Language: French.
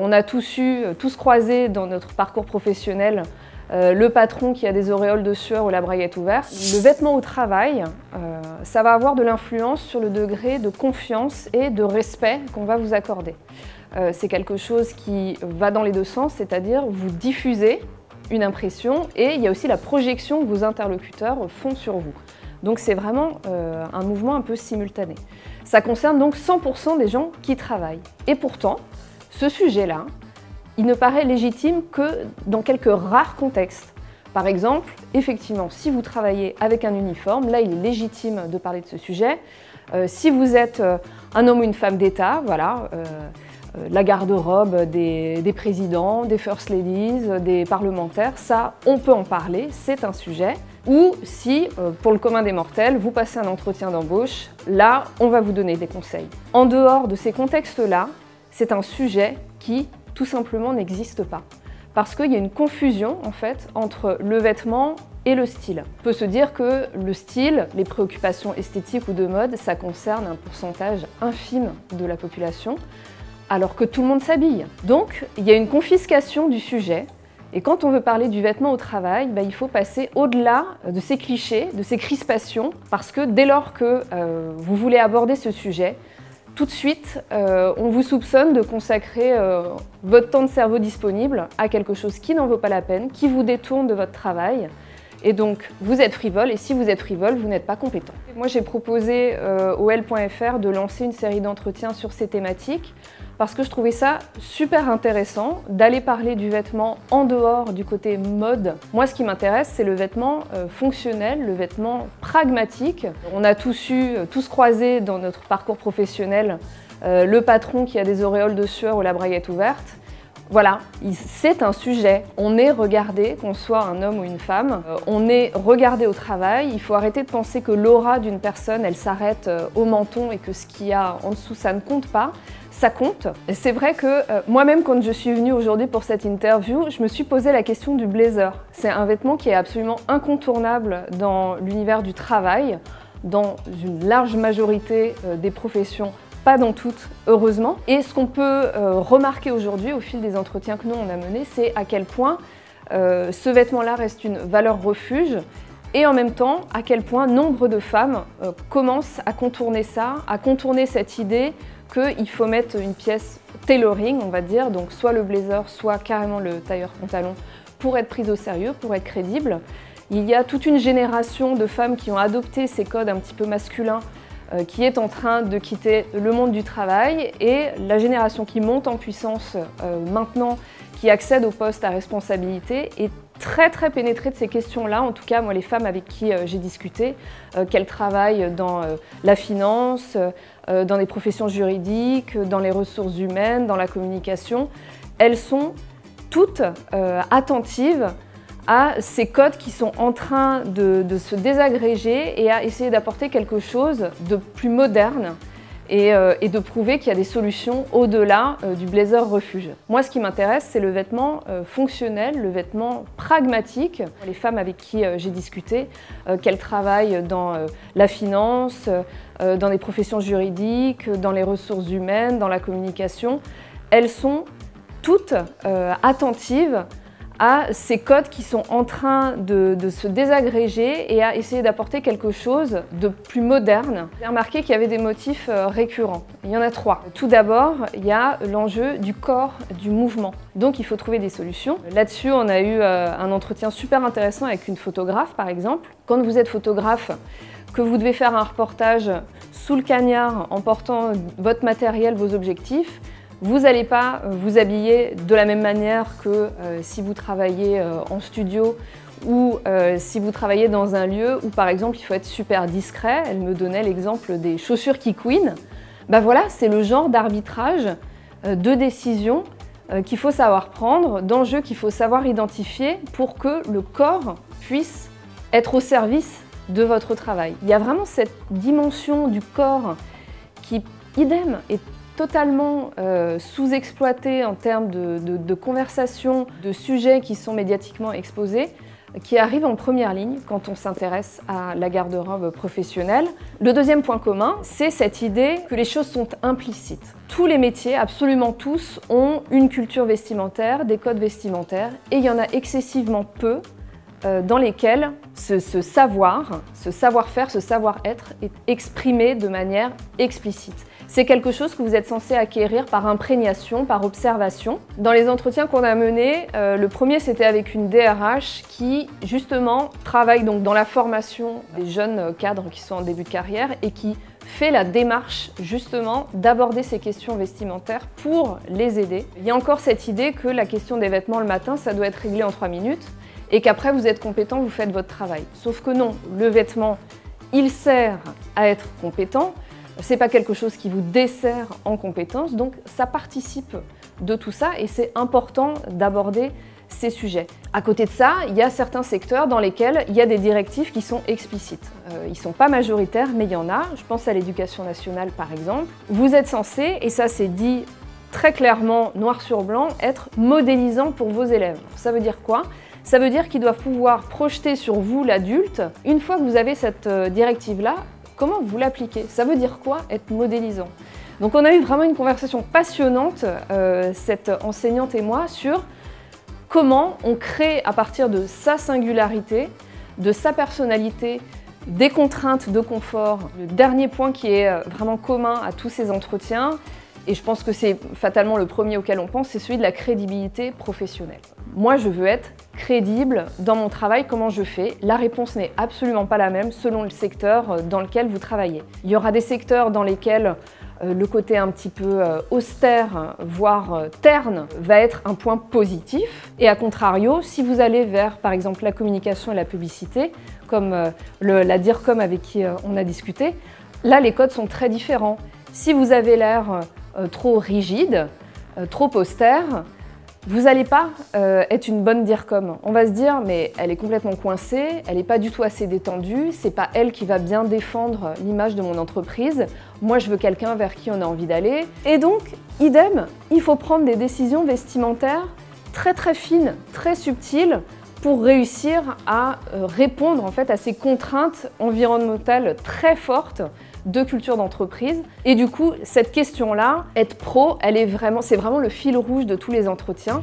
On a tous croisé dans notre parcours professionnel le patron qui a des auréoles de sueur ou la braguette ouverte. Le vêtement au travail, ça va avoir de l'influence sur le degré de confiance et de respect qu'on va vous accorder. C'est quelque chose qui va dans les deux sens, c'est-à-dire vous diffusez une impression et il y a aussi la projection que vos interlocuteurs font sur vous. Donc c'est vraiment un mouvement un peu simultané. Ça concerne donc 100% des gens qui travaillent. Et pourtant, ce sujet-là, il ne paraît légitime que dans quelques rares contextes. Par exemple, effectivement, si vous travaillez avec un uniforme, là il est légitime de parler de ce sujet. Si vous êtes un homme ou une femme d'État, voilà, la garde-robe des présidents, des first ladies, des parlementaires, ça, on peut en parler, c'est un sujet. Ou si, pour le commun des mortels, vous passez un entretien d'embauche, là, on va vous donner des conseils. En dehors de ces contextes-là, c'est un sujet qui, tout simplement, n'existe pas. Parce qu'il y a une confusion, en fait, entre le vêtement et le style. On peut se dire que le style, les préoccupations esthétiques ou de mode, ça concerne un pourcentage infime de la population, alors que tout le monde s'habille. Donc, il y a une confiscation du sujet. Et quand on veut parler du vêtement au travail, il faut passer au-delà de ces clichés, de ces crispations, parce que dès lors que vous voulez aborder ce sujet, tout de suite, on vous soupçonne de consacrer votre temps de cerveau disponible à quelque chose qui n'en vaut pas la peine, qui vous détourne de votre travail. Et donc, vous êtes frivole, et si vous êtes frivole, vous n'êtes pas compétent. Moi, j'ai proposé au L.fr de lancer une série d'entretiens sur ces thématiques parce que je trouvais ça super intéressant d'aller parler du vêtement en dehors du côté mode. Moi, ce qui m'intéresse, c'est le vêtement fonctionnel, le vêtement pragmatique. On a tous croisé dans notre parcours professionnel le patron qui a des auréoles de sueur ou la braguette ouverte. Voilà, c'est un sujet. On est regardé, qu'on soit un homme ou une femme, on est regardé au travail. Il faut arrêter de penser que l'aura d'une personne, elle s'arrête au menton et que ce qu'il y a en dessous, ça ne compte pas. Ça compte. C'est vrai que moi-même, quand je suis venue aujourd'hui pour cette interview, je me suis posé la question du blazer. C'est un vêtement qui est absolument incontournable dans l'univers du travail, dans une large majorité des professions. Pas dans toutes, heureusement. Et ce qu'on peut remarquer aujourd'hui au fil des entretiens que nous on a menés, c'est à quel point ce vêtement-là reste une valeur refuge et en même temps à quel point nombre de femmes commencent à contourner ça, à contourner cette idée qu'il faut mettre une pièce tailoring, on va dire, donc soit le blazer, soit carrément le tailleur-pantalon pour être prise au sérieux, pour être crédible. Il y a toute une génération de femmes qui ont adopté ces codes un petit peu masculins qui est en train de quitter le monde du travail et la génération qui monte en puissance maintenant, qui accède aux postes à responsabilité, est très pénétrée de ces questions-là. En tout cas, moi, les femmes avec qui j'ai discuté, qu'elles travaillent dans la finance, dans les professions juridiques, dans les ressources humaines, dans la communication, elles sont toutes attentives à ces codes qui sont en train de se désagréger et à essayer d'apporter quelque chose de plus moderne et de prouver qu'il y a des solutions au-delà du blazer refuge. Moi, ce qui m'intéresse, c'est le vêtement fonctionnel, le vêtement pragmatique. Les femmes avec qui j'ai discuté, qu'elles travaillent dans la finance, dans les professions juridiques, dans les ressources humaines, dans la communication, elles sont toutes attentives à ces codes qui sont en train de se désagréger et à essayer d'apporter quelque chose de plus moderne. J'ai remarqué qu'il y avait des motifs récurrents. Il y en a 3. Tout d'abord, il y a l'enjeu du corps, du mouvement. Donc il faut trouver des solutions. Là-dessus, on a eu un entretien super intéressant avec une photographe, par exemple. Quand vous êtes photographe, que vous devez faire un reportage sous le cagnard en portant votre matériel, vos objectifs, vous n'allez pas vous habiller de la même manière que si vous travaillez en studio ou si vous travaillez dans un lieu où, par exemple, il faut être super discret. Elle me donnait l'exemple des chaussures qui couinent. Voilà, c'est le genre d'arbitrage, de décision qu'il faut savoir prendre, d'enjeux qu'il faut savoir identifier pour que le corps puisse être au service de votre travail. Il y a vraiment cette dimension du corps qui, idem, est totalement sous-exploité en termes de conversation, de sujets qui sont médiatiquement exposés, qui arrive en première ligne quand on s'intéresse à la garde-robe professionnelle. Le deuxième point commun, c'est cette idée que les choses sont implicites. Tous les métiers, absolument tous, ont une culture vestimentaire, des codes vestimentaires, et il y en a excessivement peu dans lesquels ce savoir-faire, ce savoir-être est exprimé de manière explicite. C'est quelque chose que vous êtes censé acquérir par imprégnation, par observation. Dans les entretiens qu'on a menés, le premier c'était avec une DRH qui justement travaille donc dans la formation des jeunes cadres qui sont en début de carrière et qui fait la démarche justement d'aborder ces questions vestimentaires pour les aider. Il y a encore cette idée que la question des vêtements le matin, ça doit être réglé en 3 minutes et qu'après vous êtes compétent, vous faites votre travail. Sauf que non, le vêtement, il sert à être compétent. C'est pas quelque chose qui vous dessert en compétences, donc ça participe de tout ça et c'est important d'aborder ces sujets. À côté de ça, il y a certains secteurs dans lesquels il y a des directives qui sont explicites. Ils ne sont pas majoritaires, mais il y en a. Je pense à l'éducation nationale par exemple. Vous êtes censé, et ça c'est dit très clairement, noir sur blanc, être modélisant pour vos élèves. Ça veut dire quoi ? Ça veut dire qu'ils doivent pouvoir projeter sur vous, l'adulte, une fois que vous avez cette directive-là, comment vous l'appliquez? Ça veut dire quoi être modélisant? Donc on a eu vraiment une conversation passionnante, cette enseignante et moi, sur comment on crée à partir de sa singularité, de sa personnalité, des contraintes de confort. Le dernier point qui est vraiment commun à tous ces entretiens, et je pense que c'est fatalement le premier auquel on pense, c'est celui de la crédibilité professionnelle. Moi, je veux être crédible dans mon travail, comment je fais. La réponse n'est absolument pas la même selon le secteur dans lequel vous travaillez. Il y aura des secteurs dans lesquels le côté un petit peu austère, voire terne, va être un point positif. Et à contrario, si vous allez vers, par exemple, la communication et la publicité, comme la DIRCOM avec qui on a discuté, là, les codes sont très différents. Si vous avez l'air trop rigide, trop austère, vous n'allez pas être une bonne DIRCOM. On va se dire, mais elle est complètement coincée, elle n'est pas du tout assez détendue, c'est pas elle qui va bien défendre l'image de mon entreprise. Moi, je veux quelqu'un vers qui on a envie d'aller. Et donc, idem, il faut prendre des décisions vestimentaires très fines, très subtiles, pour réussir à répondre en fait à ces contraintes environnementales très fortes de culture d'entreprise. Et du coup, cette question-là, être pro, c'est vraiment le fil rouge de tous les entretiens.